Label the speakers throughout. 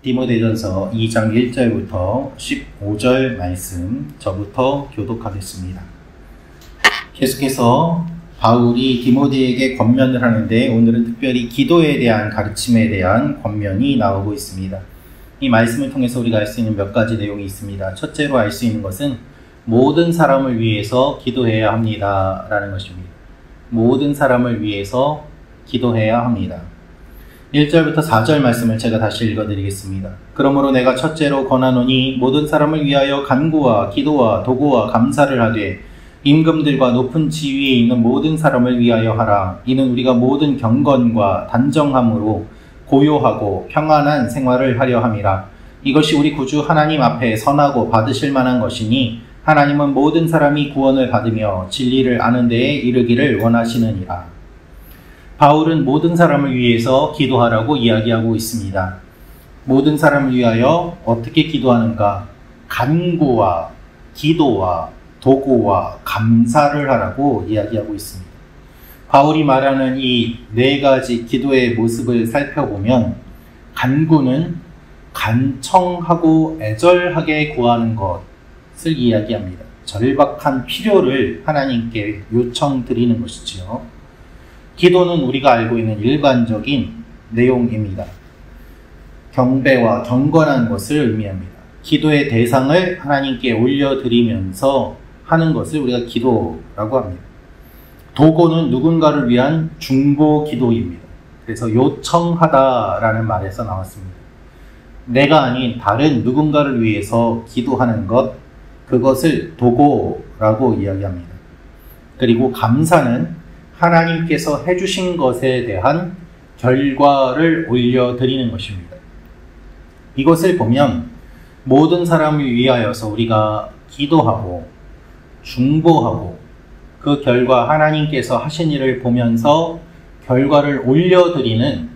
Speaker 1: 디모데전서 2장 1절부터 15절 말씀 저부터 교독하겠습니다. 계속해서 바울이 디모데에게 권면을 하는데 오늘은 특별히 기도에 대한 가르침에 대한 권면이 나오고 있습니다. 이 말씀을 통해서 우리가 알 수 있는 몇 가지 내용이 있습니다. 첫째로 알 수 있는 것은 모든 사람을 위해서 기도해야 합니다 라는 것입니다. 모든 사람을 위해서 기도해야 합니다. 1절부터 4절 말씀을 제가 다시 읽어드리겠습니다. 그러므로 내가 첫째로 권하노니 모든 사람을 위하여 간구와 기도와 도구와 감사를 하되 임금들과 높은 지위에 있는 모든 사람을 위하여 하라. 이는 우리가 모든 경건과 단정함으로 고요하고 평안한 생활을 하려 함이라. 이것이 우리 구주 하나님 앞에 선하고 받으실 만한 것이니 하나님은 모든 사람이 구원을 받으며 진리를 아는 데에 이르기를 원하시느니라. 바울은 모든 사람을 위해서 기도하라고 이야기하고 있습니다. 모든 사람을 위하여 어떻게 기도하는가? 간구와 기도와 도구와 감사를 하라고 이야기하고 있습니다. 바울이 말하는 이 네 가지 기도의 모습을 살펴보면 간구는 간청하고 애절하게 구하는 것을 이야기합니다. 절박한 필요를 하나님께 요청드리는 것이지요. 기도는 우리가 알고 있는 일반적인 내용입니다. 경배와 경건한 것을 의미합니다. 기도의 대상을 하나님께 올려드리면서 하는 것을 우리가 기도라고 합니다. 도구는 누군가를 위한 중보 기도입니다. 그래서 요청하다라는 말에서 나왔습니다. 내가 아닌 다른 누군가를 위해서 기도하는 것, 그것을 도구라고 이야기합니다. 그리고 감사는 하나님께서 해주신 것에 대한 결과를 올려드리는 것입니다. 이것을 보면 모든 사람을 위하여서 우리가 기도하고 중보하고 그 결과 하나님께서 하신 일을 보면서 결과를 올려드리는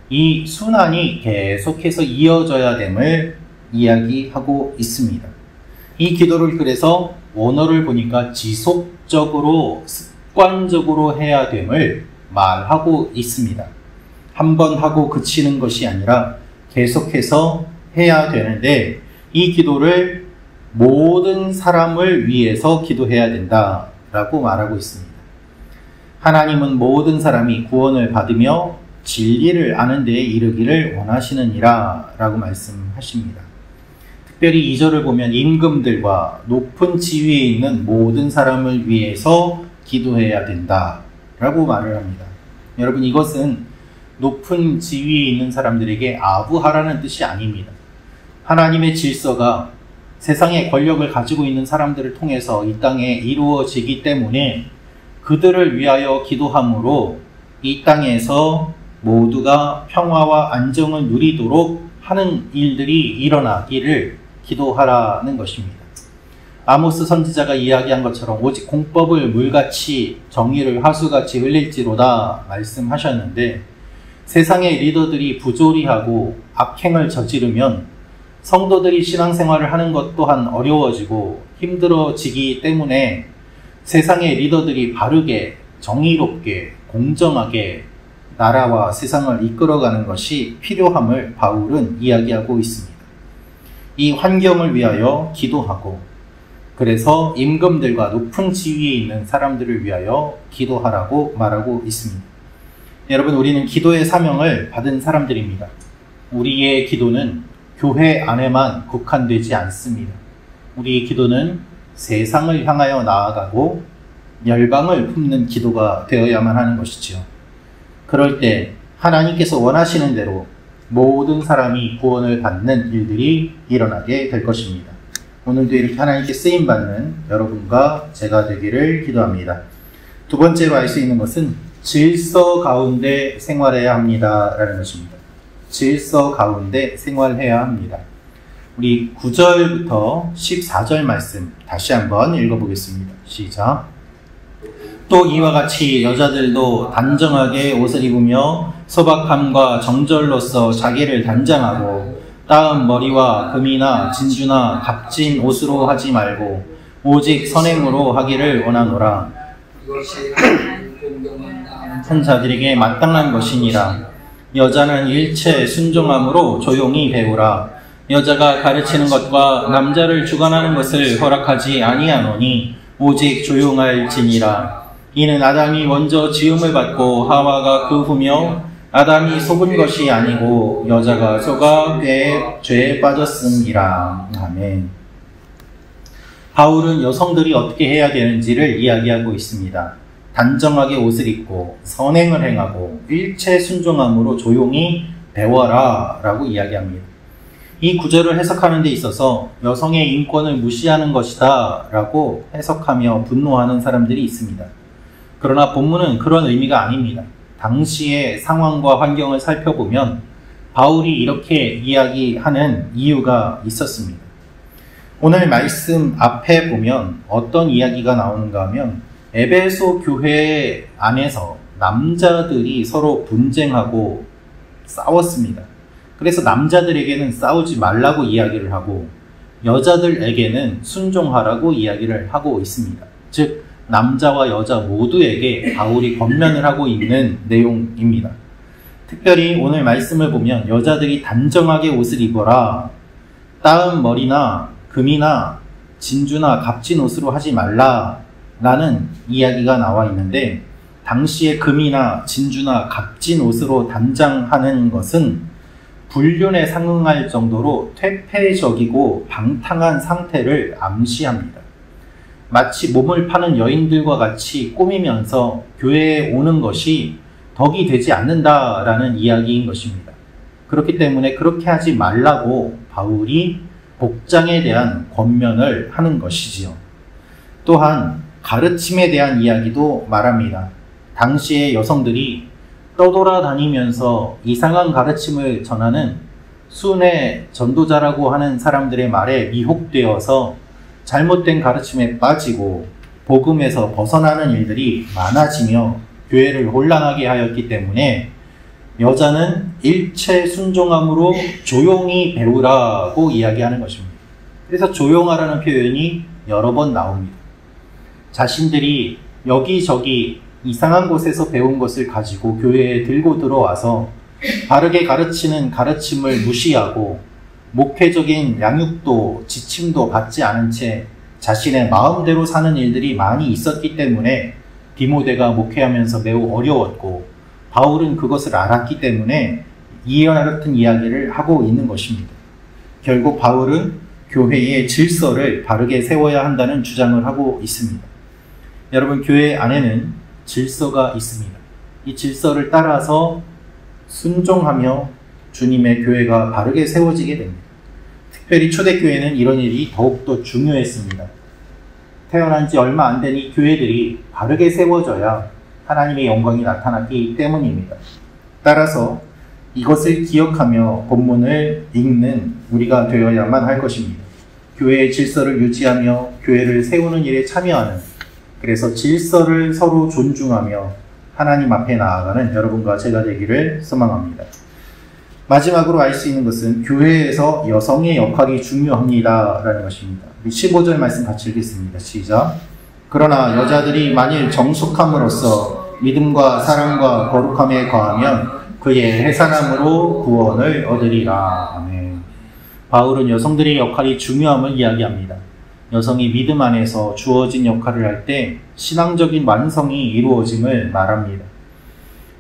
Speaker 1: 이 순환이 계속해서 이어져야 됨을 이야기하고 있습니다. 이 기도를 그래서 원어를 보니까 지속적으로 습관적으로 해야 됨을 말하고 있습니다. 한 번 하고 그치는 것이 아니라 계속해서 해야 되는데 이 기도를 모든 사람을 위해서 기도해야 된다라고 말하고 있습니다. 하나님은 모든 사람이 구원을 받으며 진리를 아는 데에 이르기를 원하시느니라 라고 말씀하십니다. 특별히 2절을 보면 임금들과 높은 지위에 있는 모든 사람을 위해서 기도해야 된다라고 말을 합니다. 여러분, 이것은 높은 지위에 있는 사람들에게 아부하라는 뜻이 아닙니다. 하나님의 질서가 세상의 권력을 가지고 있는 사람들을 통해서 이 땅에 이루어지기 때문에 그들을 위하여 기도함으로 이 땅에서 모두가 평화와 안정을 누리도록 하는 일들이 일어나기를 기도하라는 것입니다. 아모스 선지자가 이야기한 것처럼 오직 공법을 물같이 정의를 하수같이 흘릴지로다 말씀하셨는데 세상의 리더들이 부조리하고 악행을 저지르면 성도들이 신앙생활을 하는 것 또한 어려워지고 힘들어지기 때문에 세상의 리더들이 바르게 정의롭게 공정하게 나라와 세상을 이끌어가는 것이 필요함을 바울은 이야기하고 있습니다. 이 환경을 위하여 기도하고 그래서 임금들과 높은 지위에 있는 사람들을 위하여 기도하라고 말하고 있습니다. 여러분, 우리는 기도의 사명을 받은 사람들입니다. 우리의 기도는 교회 안에만 국한되지 않습니다. 우리의 기도는 세상을 향하여 나아가고 열방을 품는 기도가 되어야만 하는 것이지요. 그럴 때 하나님께서 원하시는 대로 모든 사람이 구원을 받는 일들이 일어나게 될 것입니다. 오늘도 이렇게 하나님께 쓰임받는 여러분과 제가 되기를 기도합니다. 두 번째로 알 수 있는 것은 질서 가운데 생활해야 합니다 라는 것입니다. 질서 가운데 생활해야 합니다. 우리 9절부터 14절 말씀 다시 한번 읽어보겠습니다. 시작. 또 이와 같이 여자들도 단정하게 옷을 입으며 소박함과 정절로서 자기를 단장하고 따은 머리와 금이나 진주나 값진 옷으로 하지 말고 오직 선행으로 하기를 원하노라. 한 자들에게 마땅한 것이니라. 여자는 일체 순종함으로 조용히 배우라. 여자가 가르치는 것과 남자를 주관하는 것을 허락하지 아니하노니 오직 조용할지니라. 이는 아담이 먼저 지음을 받고 하와가 그 후며 아담이 속은 것이 아니고 여자가 속아 죄에 빠졌음이라. 아멘. 바울은 여성들이 어떻게 해야 되는지를 이야기하고 있습니다. 단정하게 옷을 입고 선행을 행하고 일체 순종함으로 조용히 배워라 라고 이야기합니다. 이 구절을 해석하는 데 있어서 여성의 인권을 무시하는 것이다 라고 해석하며 분노하는 사람들이 있습니다. 그러나 본문은 그런 의미가 아닙니다. 당시의 상황과 환경을 살펴보면 바울이 이렇게 이야기하는 이유가 있었습니다. 오늘 말씀 앞에 보면 어떤 이야기가 나오는가 하면 에베소 교회 안에서 남자들이 서로 분쟁하고 싸웠습니다. 그래서 남자들에게는 싸우지 말라고 이야기를 하고 여자들에게는 순종하라고 이야기를 하고 있습니다. 즉 남자와 여자 모두에게 바울이 권면을 하고 있는 내용입니다. 특별히 오늘 말씀을 보면 여자들이 단정하게 옷을 입어라, 따은 머리나 금이나 진주나 값진 옷으로 하지 말라 라는 이야기가 나와 있는데, 당시에 금이나 진주나 값진 옷으로 단장하는 것은 불륜에 상응할 정도로 퇴폐적이고 방탕한 상태를 암시합니다. 마치 몸을 파는 여인들과 같이 꾸미면서 교회에 오는 것이 덕이 되지 않는다라는 이야기인 것입니다. 그렇기 때문에 그렇게 하지 말라고 바울이 복장에 대한 권면을 하는 것이지요. 또한 가르침에 대한 이야기도 말합니다. 당시의 여성들이 떠돌아다니면서 이상한 가르침을 전하는 순회 전도자라고 하는 사람들의 말에 미혹되어서 잘못된 가르침에 빠지고 복음에서 벗어나는 일들이 많아지며 교회를 혼란하게 하였기 때문에 여자는 일체 순종함으로 조용히 배우라고 이야기하는 것입니다. 그래서 조용하라는 표현이 여러 번 나옵니다. 자신들이 여기저기 이상한 곳에서 배운 것을 가지고 교회에 들고 들어와서 바르게 가르치는 가르침을 무시하고 목회적인 양육도 지침도 받지 않은 채 자신의 마음대로 사는 일들이 많이 있었기 때문에 디모데가 목회하면서 매우 어려웠고, 바울은 그것을 알았기 때문에 이와 같은 이야기를 하고 있는 것입니다. 결국 바울은 교회의 질서를 바르게 세워야 한다는 주장을 하고 있습니다. 여러분, 교회 안에는 질서가 있습니다. 이 질서를 따라서 순종하며 주님의 교회가 바르게 세워지게 됩니다. 특별히 초대교회는 이런 일이 더욱더 중요했습니다. 태어난 지 얼마 안 된 이 교회들이 바르게 세워져야 하나님의 영광이 나타나기 때문입니다. 따라서 이것을 기억하며 본문을 읽는 우리가 되어야만 할 것입니다. 교회의 질서를 유지하며 교회를 세우는 일에 참여하는, 그래서 질서를 서로 존중하며 하나님 앞에 나아가는 여러분과 제가 되기를 소망합니다. 마지막으로 알 수 있는 것은 교회에서 여성의 역할이 중요합니다 라는 것입니다. 15절 말씀 같이 읽겠습니다. 시작. 그러나 여자들이 만일 정숙함으로써 믿음과 사랑과 거룩함에 거하면 그의 해산함으로 구원을 얻으리라. 아멘. 바울은 여성들의 역할이 중요함을 이야기합니다. 여성이 믿음 안에서 주어진 역할을 할 때 신앙적인 완성이 이루어짐을 말합니다.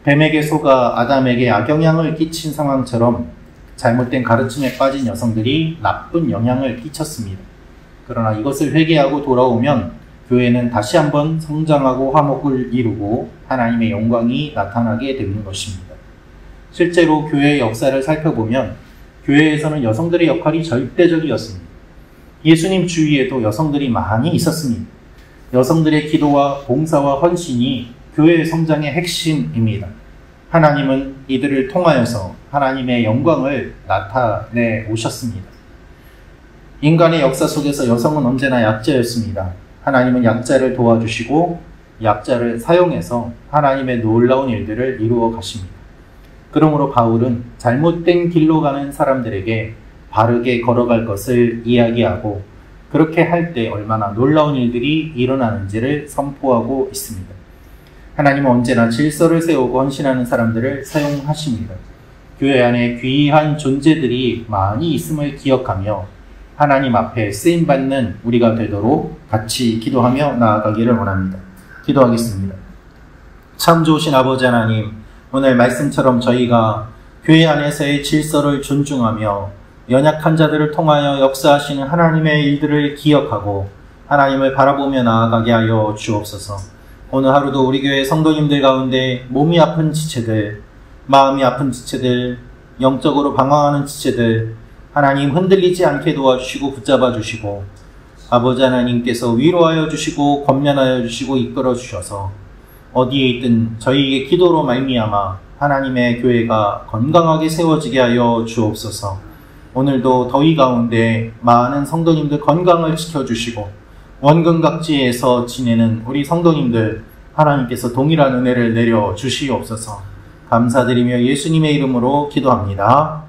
Speaker 1: 뱀에게 속아 아담에게 악영향을 끼친 상황처럼 잘못된 가르침에 빠진 여성들이 나쁜 영향을 끼쳤습니다. 그러나 이것을 회개하고 돌아오면 교회는 다시 한번 성장하고 화목을 이루고 하나님의 영광이 나타나게 되는 것입니다. 실제로 교회의 역사를 살펴보면 교회에서는 여성들의 역할이 절대적이었습니다. 예수님 주위에도 여성들이 많이 있었습니다. 여성들의 기도와 봉사와 헌신이 교회의 성장의 핵심입니다. 하나님은 이들을 통하여서 하나님의 영광을 나타내 오셨습니다. 인간의 역사 속에서 여성은 언제나 약자였습니다. 하나님은 약자를 도와주시고 약자를 사용해서 하나님의 놀라운 일들을 이루어 가십니다. 그러므로 바울은 잘못된 길로 가는 사람들에게 바르게 걸어갈 것을 이야기하고, 그렇게 할 때 얼마나 놀라운 일들이 일어나는지를 선포하고 있습니다. 하나님은 언제나 질서를 세우고 헌신하는 사람들을 사용하십니다. 교회 안에 귀한 존재들이 많이 있음을 기억하며 하나님 앞에 쓰임받는 우리가 되도록 같이 기도하며 나아가기를 원합니다. 기도하겠습니다. 참 좋으신 아버지 하나님, 오늘 말씀처럼 저희가 교회 안에서의 질서를 존중하며 연약한 자들을 통하여 역사하시는 하나님의 일들을 기억하고 하나님을 바라보며 나아가게 하여 주옵소서. 오늘 하루도 우리 교회 성도님들 가운데 몸이 아픈 지체들, 마음이 아픈 지체들, 영적으로 방황하는 지체들, 하나님 흔들리지 않게 도와주시고 붙잡아 주시고 아버지 하나님께서 위로하여 주시고 권면하여 주시고 이끌어 주셔서 어디에 있든 저희에게 기도로 말미암아 하나님의 교회가 건강하게 세워지게 하여 주옵소서. 오늘도 더위 가운데 많은 성도님들 건강을 지켜주시고 원근 각지에서 지내는 우리 성도님들 하나님께서 동일한 은혜를 내려 주시옵소서. 감사드리며 예수님의 이름으로 기도합니다.